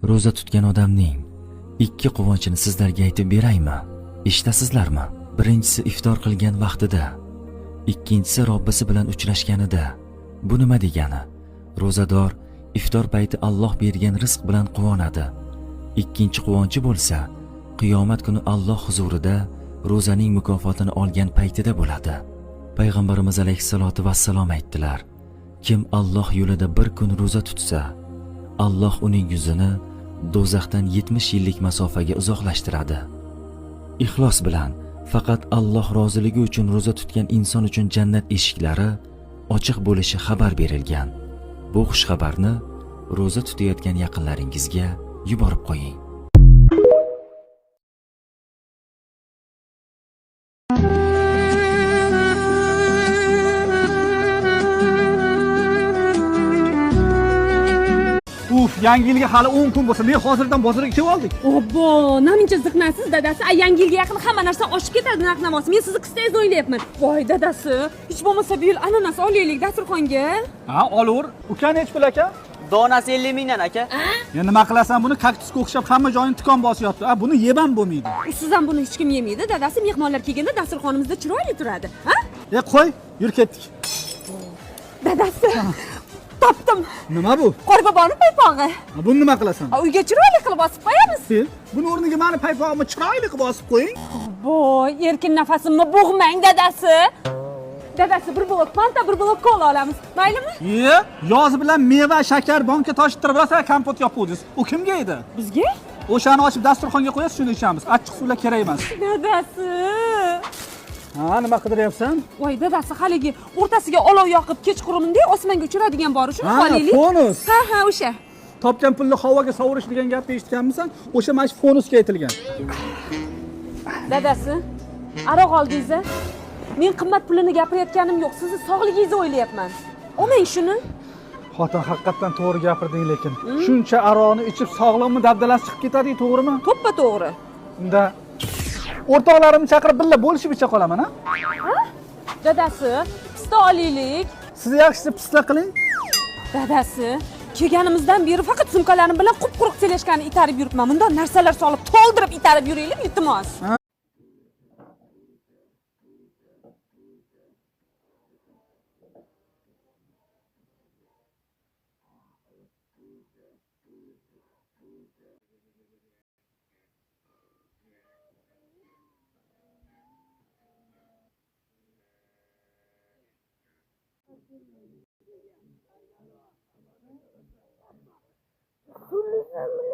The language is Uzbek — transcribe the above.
Roza tutgan odamning ikki quvonchini sizlarga aytib beraymi? Eshitasizlarmi? Birinchisi iftor qilgan vaqtida, ikkinchisi Robbisi bilan uchrashganida. Bu nima degani? Ro'zador iftor payti Alloh bergan rizq bilan quvonadi. Ikkinchi quvonchi bo'lsa, qiyomat kuni Alloh huzurida ro'zaning mukofotini olgan paytida bo'ladi. Payg'ambarimiz alayhisolatu vassalom aytdilar: kim Alloh yo'lida bir kun ro'za tutsa, Alloh uning yuzini do'zaxdan 70 yillik masofaga uzoqlashtiradi. Ixlos bilan faqat Alloh roziligi uchun ro'za tutgan inson uchun jannat eshiklari ochiq bo'lishi xabar berilgan. Bu xush xabarni ro'za tutayotgan yaqinlaringizga yuborib qo'ying. Yangi yilga hali 10 kun bo'lsa, men hozirdan bozorga kelib oldik. Obbo, namuncha ziqnasiz dadasi. Yangi yilga yaqin hamma narsa oshib ketadi narx-navosi. Men sizni qisdaysiz o'ylayapman. Voy dadasi, hech bo'lmasa bu yil ananas olaylik dasturxonga. Ha, olaver. Ukani nech pul aka? Donasi 50 mingdan aka. Ya nima qilasan, buni kaktusga o'xshab hamma joyini tikon bosyapti. Buni yeb ham bo'lmaydi. Siz ham buni hech kim yemaydi dadasi. Mehmonlar kelganda dasturxonimizda chiroyli turadi. Ha? Qo'y, yur ketdik. Dadasi. Topdim. Nima bu? Qorboboni paypog'i. Buni nima qilasan? Uyga chiroyli qilib osib qo'yamiz. Buni o'rniga meni paypog'imni chiroyli qilib osib qo'ying. Voy, erkin nafasimni bo'g'mang dadasi. Dadasi bir blok fanta, bir blok kola olamiz. Maylimi? Yoz bilan meva, shakar, banka toshittirib rosa kompot yopuvdingiz. U kimga edi? Bizga? O'shani ochib dasturxonga qo'yasiz, shuni ichamiz. Achchiq suvlar kerak emas. Dadasi. Ha, nima qidiryapsan? Voy dadasi, haligi o'rtasiga olov yoqib kechqurunday osmonga uchiradigan bor, shuni olaylik. Fonus. Ha, o'sha. Topgan pulni havoga sovurish degan gapni eshitganmisan? O'sha mana shu fonusga aytilgan. Dadasi, aroq oldingiz. Men qimmat pulini gapirayotganim yo'q, sizni sog'ligingizni o'ylayapman. Olmang shuni. Xotin haqiqatan to'g'ri gapirding, lekin shuncha aroqni ichib sog'lig'imni dabdalasi chiqib ketadi, to'g'rimi? To'ppa to'g'ri. Unda o'rtoqlarimni chaqirib birga bo'lishib icha qolaman, ha? Dadasi, pista olaylik. Siz yaxshisi pista qiling. Dadasi, kelganimizdan beri faqat sumkalarim bilan qup-quruq selashkani itarib yuribman. Bundan narsalar solib, to'ldirib itarib yuraylik, iltimos.